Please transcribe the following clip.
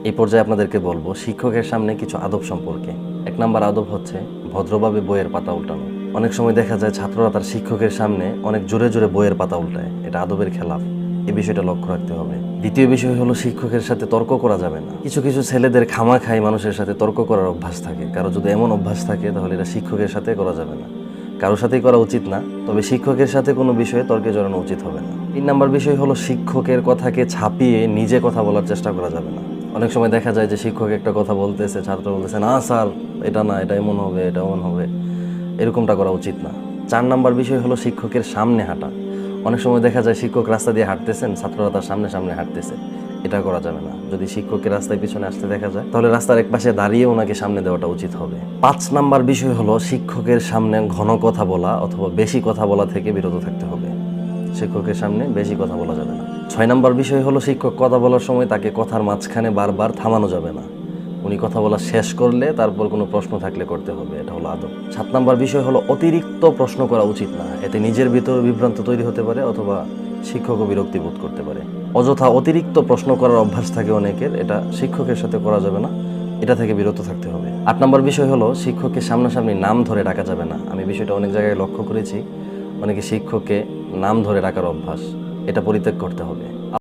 এই পর্যায়ে আপনাদেরকে বলবো শিক্ষকের সামনে কিছু আদব সম্পর্কে। 1 নম্বর আদব হচ্ছে ভদ্রভাবে বইয়ের পাতা উল্টানো। অনেক সময় দেখা যায় ছাত্ররা তার শিক্ষকের সামনে অনেক জোরে জোরে বইয়ের পাতা উল্টায়, এটা আদবের খেলাফ, এই বিষয়টা লক্ষ্য রাখতে হবে। দ্বিতীয় বিষয় হলো শিক্ষকের সাথে তর্ক করা যাবে না। কিছু কিছু ছেলেদের খামাখাই মানুষের সাথে তর্ক করার অভ্যাস থাকে, কারো যদি এমন অভ্যাস থাকে তাহলে এটা শিক্ষকের সাথে করা যাবে না, কারোর সাথেই করা উচিত না, তবে শিক্ষকের সাথে কোনো বিষয়ে তর্কে জড়ানো উচিত হবে না। 3 নম্বর বিষয় হলো শিক্ষকের কথাকে ছাপিয়ে নিজে কথা বলার চেষ্টা করা যাবে না। অনেক সময় দেখা যায় যে শিক্ষক একটা কথা বলতেছে, ছাত্র বলতেছে না স্যার এটা না, এটা এমন হবে, এটা এমন হবে, এরকমটা করা উচিত না। 4 নম্বর বিষয় হলো শিক্ষকের সামনে হাঁটা। অনেক সময় দেখা যায় শিক্ষক রাস্তা দিয়ে হাঁটতেছেন, ছাত্ররা তার সামনে সামনে হাঁটতেছে, এটা করা যাবে না। যদি শিক্ষকের রাস্তায় পিছনে আসতে দেখা যায় তাহলে রাস্তার এক পাশে দাঁড়িয়ে ওনাকে সামনে দেওয়াটা উচিত হবে। 5 নম্বর বিষয় হলো শিক্ষকের সামনে ঘন কথা বলা অথবা বেশি কথা বলা থেকে বিরত থাকতে হবে। শিক্ষকের সামনে বেশি কথা বলা যাবে না। 6 নম্বর বিষয় হলো শিক্ষক কথা বলার সময় তাকে কথার মাঝখানে বারবার থামানো যাবে না। উনি কথা বলা শেষ করলে তারপর কোনো প্রশ্ন থাকলে করতে হবে, এটা হলো আদব। 7 নম্বর বিষয় হলো অতিরিক্ত প্রশ্ন করা উচিত না। এতে নিজের ভিতর বিভ্রান্ত তৈরি হতে পারে অথবা শিক্ষকও বিরক্তি বোধ করতে পারে। অযথা অতিরিক্ত প্রশ্ন করার অভ্যাস থাকে অনেকের, এটা শিক্ষকের সাথে করা যাবে না, এটা থেকে বিরত থাকতে হবে। 8 নম্বর বিষয় হলো শিক্ষককে সামনাসামনি নাম ধরে ডাকা যাবে না। আমি বিষয়টা অনেক জায়গায় লক্ষ্য করেছি, অনেকে শিক্ষককে নাম ধরে ডাকার অভ্যাস, এটা পরিত্যাগ করতে হবে।